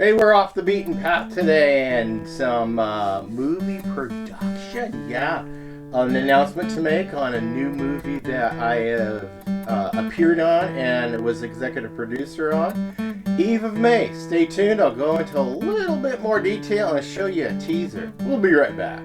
Hey, we're off the beaten path today and some movie production. Yeah, an announcement to make on a new movie that I have appeared on and was executive producer on. Eve of May. Stay tuned. I'll go into a little bit more detail and show you a teaser. We'll be right back.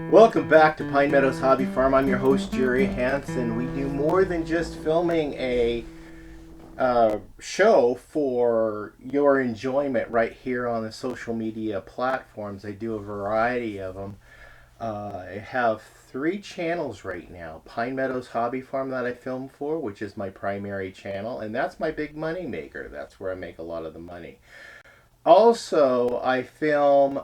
Welcome back to Pine Meadows Hobby Farm. I'm your host, Jerry Hansen. We do more than just filming a show for your enjoyment right here on the social media platforms. I do a variety of them. I have 3 channels right now. Pine Meadows Hobby Farm that I film for, which is my primary channel, and that's my big money maker. That's where I make a lot of the money. Also, I film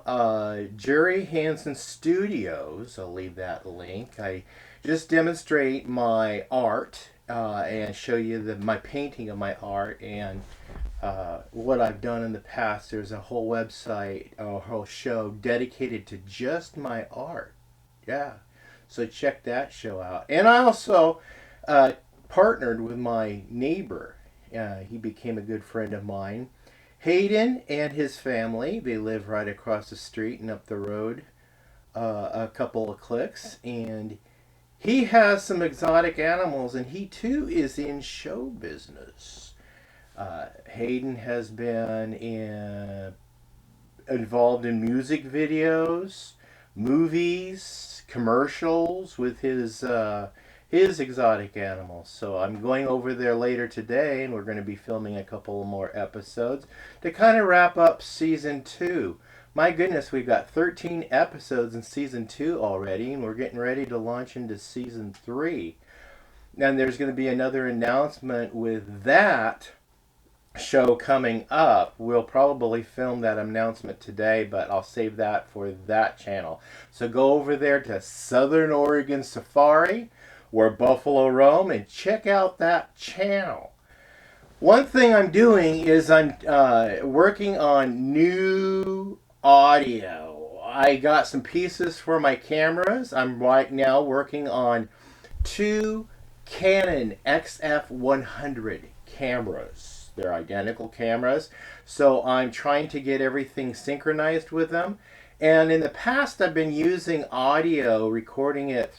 Jerry Hansen Studios. I'll leave that link. I just demonstrate my art and show you my painting of my art and what I've done in the past. There's a whole website, a whole show dedicated to just my art. Yeah, so check that show out. And I also partnered with my neighbor. He became a good friend of mine. Hayden and his family, they live right across the street and up the road a couple of clicks. And he has some exotic animals, and he too is in show business. Hayden has been involved in music videos, movies, commercials with his exotic animals. So I'm going over there later today, and we're going to be filming a couple more episodes to kind of wrap up season 2. My goodness, we've got 13 episodes in season 2 already, and we're getting ready to launch into season 3. And there's going to be another announcement with that show coming up. We'll probably film that announcement today, but I'll save that for that channel. So go over there to Southern Oregon Safari, where buffalo roam, and check out that channel. One thing I'm doing is I'm working on new audio. I got some pieces for my cameras. I'm right now working on 2 Canon XF100 cameras. They're identical cameras, so I'm trying to get everything synchronized with them. And in the past, I've been using audio, recording it,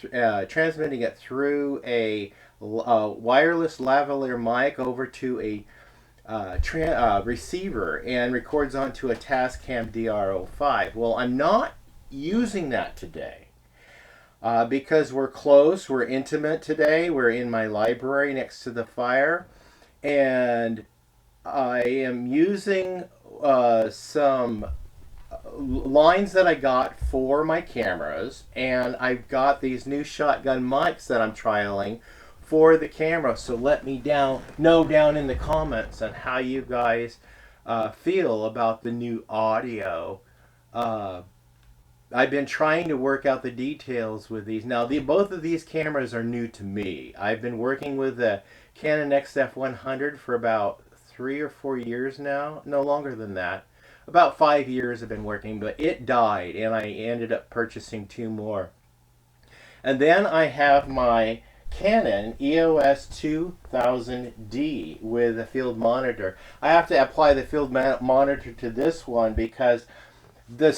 transmitting it through a wireless lavalier mic over to a receiver, and records onto a Tascam DR05. Well, I'm not using that today because we're close, we're intimate today. We're in my library next to the fire, and I am using some lines that I got for my cameras, and I've got these new shotgun mics that I'm trialing for the camera. So let me know down in the comments on how you guys feel about the new audio. I've been trying to work out the details with these. Now, both of these cameras are new to me. I've been working with the Canon XF100 for about 3 or 4 years now. No longer than that. About 5 years I've been working, but it died, and I ended up purchasing 2 more. And then I have my Canon EOS 2000D with a field monitor. I have to apply the field monitor to this one because the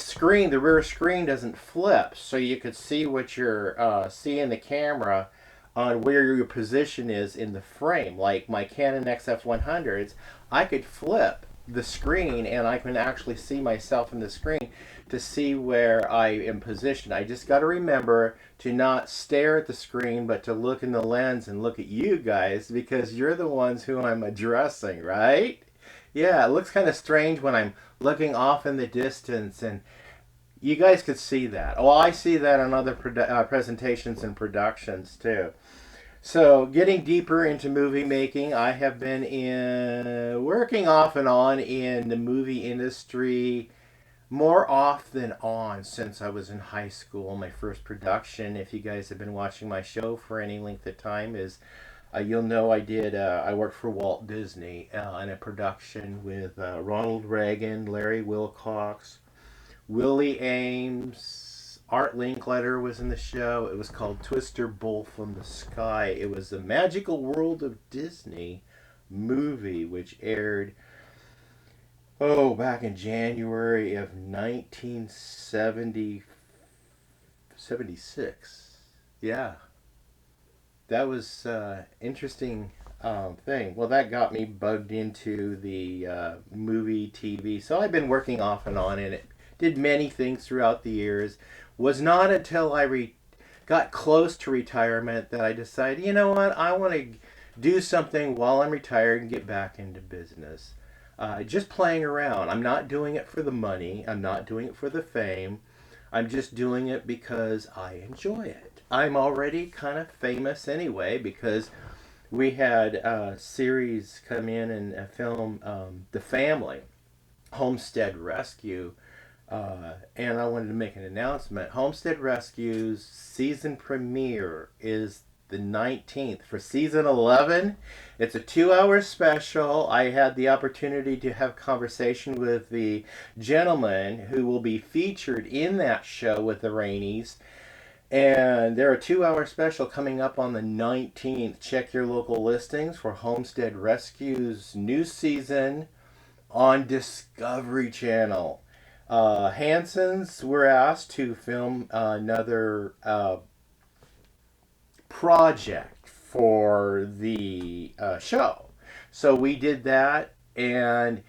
rear screen doesn't flip, so you could see what you're seeing the camera on where your position is in the frame. Like my Canon XF100s, I could flip the screen, and I can actually see myself in the screen to see where I am positioned. I just got to remember to not stare at the screen, but to look in the lens and look at you guys, because you're the ones who I'm addressing, right? Yeah, it looks kind of strange when I'm looking off in the distance, and you guys could see that. Well, I see that on other presentations and productions too. So, getting deeper into movie making, I have been working off and on in the movie industry more off than on since I was in high school. My first production, if you guys have been watching my show for any length of time, is you'll know I worked for Walt Disney in a production with Ronald Reagan, Larry Wilcox, Willie Ames, Art Linkletter was in the show. It was called Twister Bull from the Sky. It was the Magical World of Disney movie, which aired, back in January of 1976. Yeah, that was interesting thing. Well, that got me bugged into the movie TV. So I've been working off and on in it. Did many things throughout the years. Was not until got close to retirement that I decided, you know what, I want to do something while I'm retired and get back into business. Just playing around. I'm not doing it for the money. I'm not doing it for the fame. I'm just doing it because I enjoy it. I'm already kind of famous anyway because we had a series come in and film The Family, Homestead Rescue, and I wanted to make an announcement. Homestead Rescue's season premiere is the 19th for season 11. It's a 2-hour special. I had the opportunity to have conversation with the gentleman who will be featured in that show with the Rainies. And there are 2-hour special coming up on the 19th. Check your local listings for Homestead Rescue's new season on Discovery Channel. Hansons were asked to film another project for the show. So we did that, and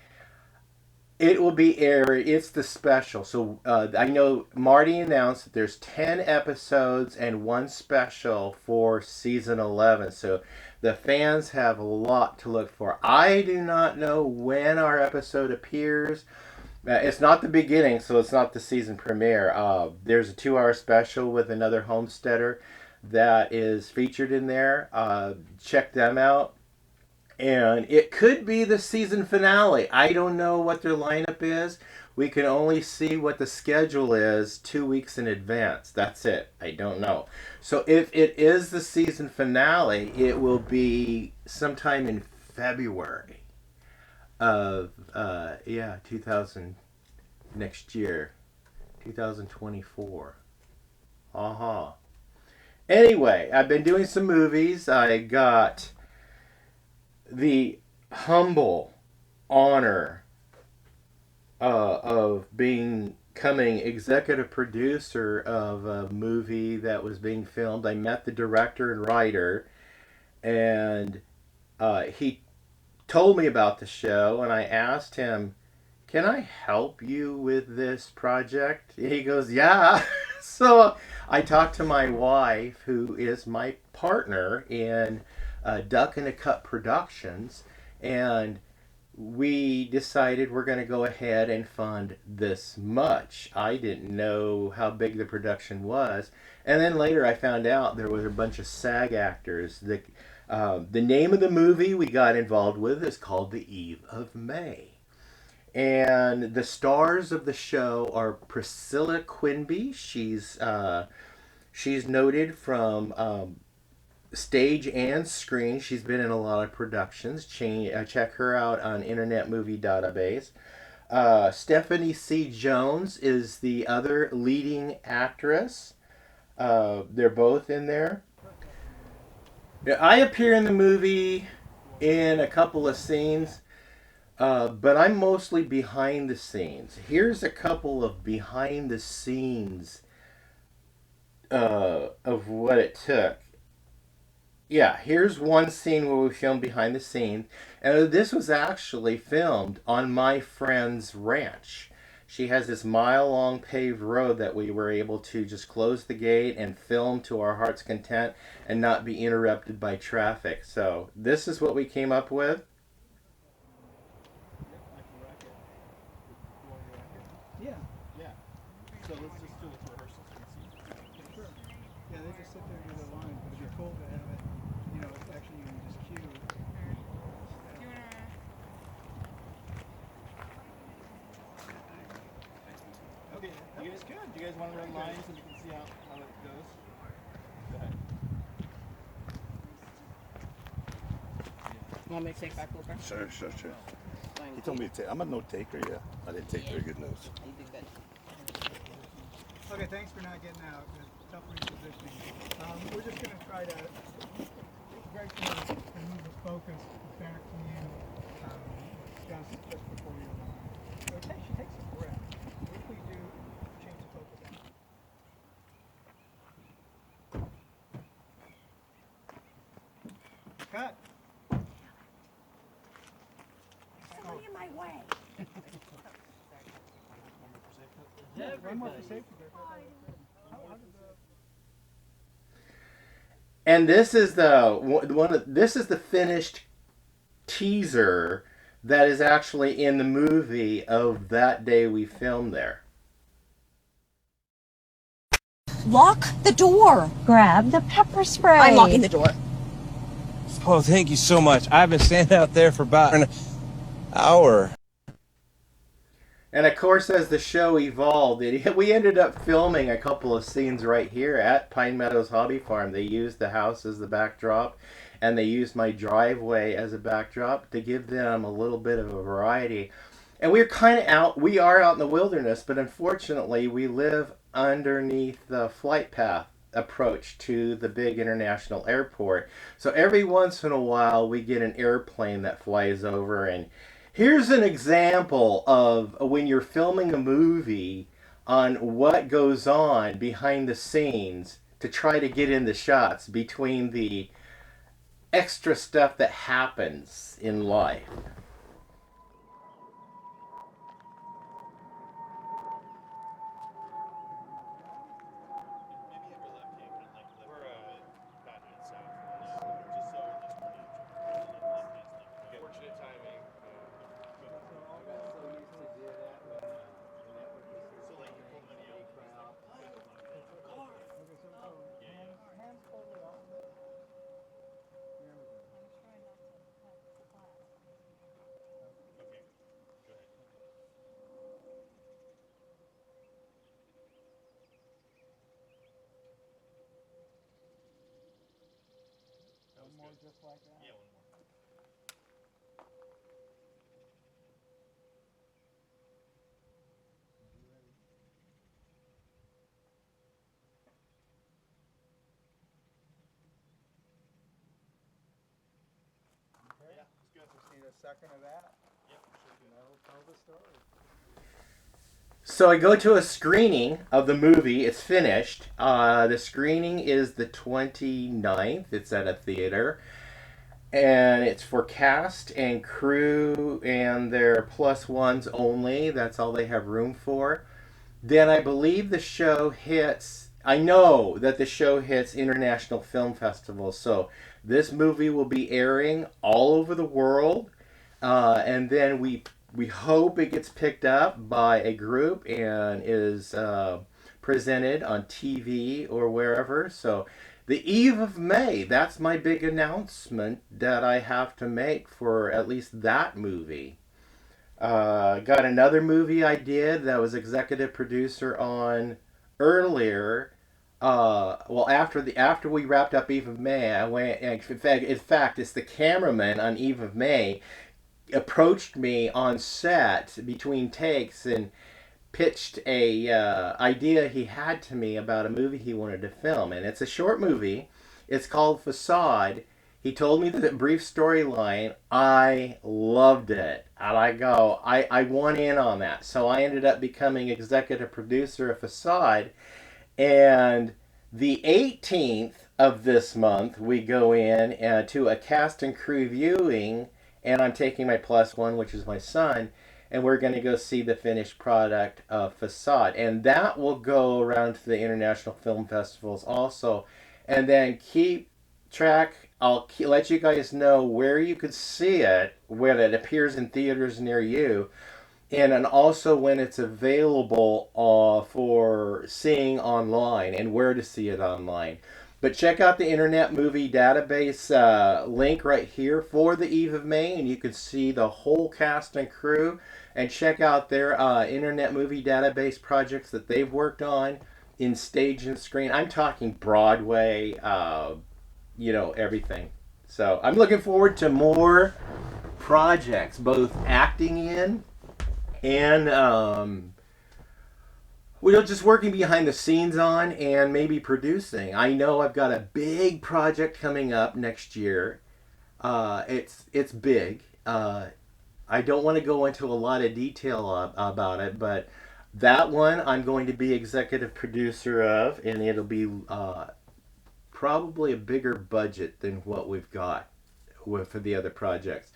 it will be aired. It's the special. So I know Marty announced that there's 10 episodes and one special for season 11. So the fans have a lot to look for. I do not know when our episode appears. It's not the beginning, so it's not the season premiere. There's a 2-hour special with another homesteader that is featured in there. Check them out. And it could be the season finale. I don't know what their lineup is. We can only see what the schedule is 2 weeks in advance. That's it. I don't know. So if it is the season finale, it will be sometime in February of 2000 next year, 2024. Uh-huh. Anyway, I've been doing some movies. I got the humble honor of becoming executive producer of a movie that was being filmed. I met the director and writer, and he told me about the show, and I asked him, "Can I help you with this project?" He goes, "Yeah." So I talked to my wife, who is my partner in Duck and a Cup Productions, and we decided we're going to go ahead and fund this much. I didn't know how big the production was, and then later I found out there was a bunch of SAG actors. The name of the movie we got involved with is called The Eve of May. And the stars of the show are Priscilla Quinby. She's noted from stage and screen. She's been in a lot of productions. Check her out on Internet Movie Database. Stephanie C. Jones is the other leading actress. They're both in there. I appear in the movie in a couple of scenes. But I'm mostly behind the scenes. Here's a couple of behind the scenes of what it took. Yeah, here's one scene where we filmed behind the scenes. And this was actually filmed on my friend's ranch. She has this mile-long paved road that we were able to just close the gate and film to our heart's content and not be interrupted by traffic. So this is what we came up with. Yeah. Yeah. So let's just do it rehearsals. Sure. Yeah, they just sit there and do the line, but it'd be cool to have it. Do you guys want to run lines and we can see how it goes? Go ahead. Want me to take back over? Sure. He told me to take. I'm a note taker, yeah. I didn't take very good notes. You did good. Okay, thanks for not getting out. It's tough repositioning. We're just going to try to move the focus back to you. Discuss just before you so she takes a breath. If we do change the focus. Cut. Somebody in my way. One more for safety. And this is this is the finished teaser that is actually in the movie of that day we filmed there. Lock the door. Grab the pepper spray. I'm locking the door. Oh, thank you so much. I've been standing out there for about an hour. And of course, as the show evolved, we ended up filming a couple of scenes right here at Pine Meadows Hobby Farm. They used the house as the backdrop, and they used my driveway as a backdrop to give them a little bit of a variety. And we are out in the wilderness, but unfortunately, we live underneath the flight path approach to the big international airport. So every once in a while, we get an airplane that flies over, and here's an example of when you're filming a movie on what goes on behind the scenes to try to get in the shots between the extra stuff that happens in life. Just like that. Yeah, one more. Okay. Yeah, it's good. Just need a second of that. Yep, sure. And that'll tell the story. So I go to a screening of the movie. It's finished. The screening is the 29th. It's at a theater. And it's for cast and crew and their plus ones only. That's all they have room for. Then I believe the show hits... I know that the show hits international film festivals. So this movie will be airing all over the world. And then we hope it gets picked up by a group and is presented on TV or wherever. So the eve of May, that's my big announcement that I have to make for at least that movie. Got another movie I did that was executive producer on earlier. After we wrapped up Eve of May, I went. In fact, it's the cameraman on Eve of May approached me on set between takes and pitched a idea he had to me about a movie he wanted to film, and it's a short movie. It's called Facade. He told me the brief storyline. I loved it, and I want in on that. So I ended up becoming executive producer of Facade, and the 18th of this month we go in to a cast and crew viewing, and I'm taking my plus one, which is my son, and we're going to go see the finished product of Facade. And that will go around to the international film festivals also. And then keep track. I'll let you guys know where you could see it, when it appears in theaters near you, and also when it's available for seeing online and where to see it online. But check out the Internet Movie Database link right here for The Eve of May, and you can see the whole cast and crew. And check out their Internet Movie Database projects that they've worked on in stage and screen. I'm talking Broadway, everything. So I'm looking forward to more projects, both acting in and just working behind the scenes on, and maybe producing. I know I've got a big project coming up next year. It's big. I don't want to go into a lot of detail about it, but that one I'm going to be executive producer of, and it'll be probably a bigger budget than what we've got for the other projects.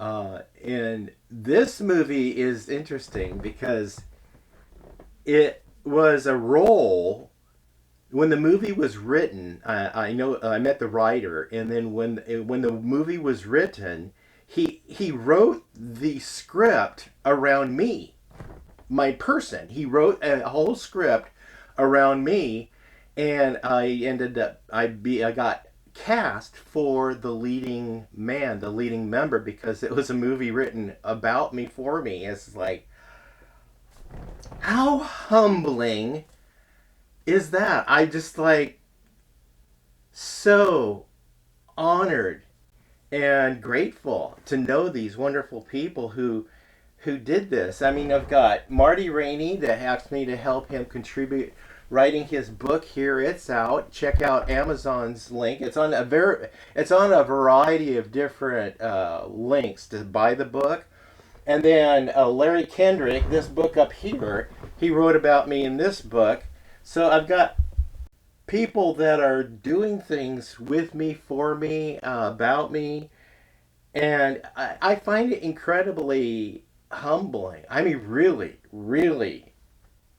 And this movie is interesting because it was a role when the movie was written. I know I met the writer, and then when the movie was written, he wrote the script around me, my person. He wrote a whole script around me, and I got cast for the leading member, because it was a movie written about me, for me. It's like, how humbling is that? I just so honored and grateful to know these wonderful people who did this. I mean, I've got Marty Rainey that asked me to help him contribute writing his book. Here, it's out. Check out Amazon's link. It's on a variety of different links to buy the book. And then Larry Kendrick, this book up here, he wrote about me in this book. So I've got people that are doing things with me, for me, about me. And I find it incredibly humbling. I mean, really, really,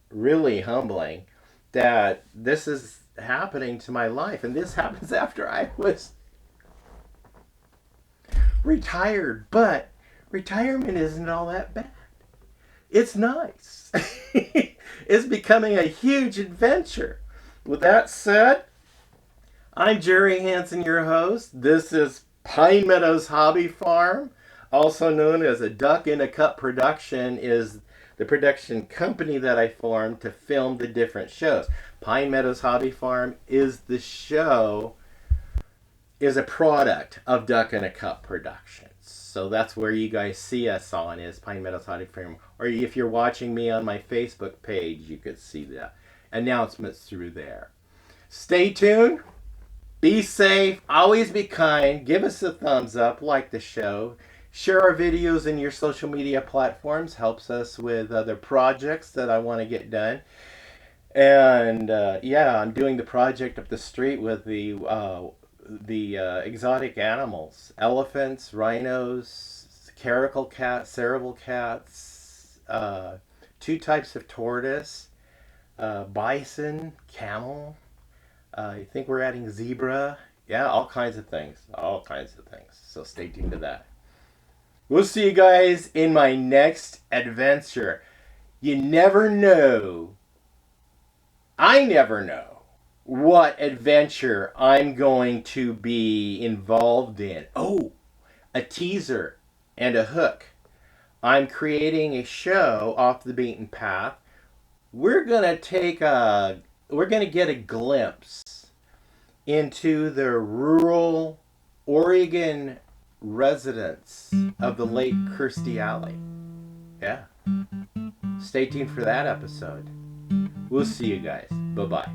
really humbling that this is happening to my life. And this happens after I was retired. But retirement isn't all that bad. It's nice. It's becoming a huge adventure. With that said, I'm Jerry Hansen, your host. This is Pine Meadows Hobby Farm, also known as a Duck in a Cup production, is the production company that I formed to film the different shows. Pine Meadows Hobby Farm is a product of Duck in a Cup Productions. So that's where you guys see us on, is Pine Meadows Hobby Farm. Or if you're watching me on my Facebook page, you could see the announcements through there. Stay tuned. Be safe. Always be kind. Give us a thumbs up. Like the show. Share our videos in your social media platforms. Helps us with other projects that I want to get done. And I'm doing the project up the street with the exotic animals: elephants, rhinos, caracal cats, cerebral cats, 2 types of tortoise, bison, camel. I think we're adding zebra. Yeah, all kinds of things. All kinds of things. So stay tuned to that. We'll see you guys in my next adventure. You never know. I never know what adventure I'm going to be involved in. Oh, a teaser and a hook. I'm creating a show off the beaten path. We're going to get a glimpse into the rural Oregon residents of the late Kirstie Alley. Yeah. Stay tuned for that episode. We'll see you guys. Bye-bye.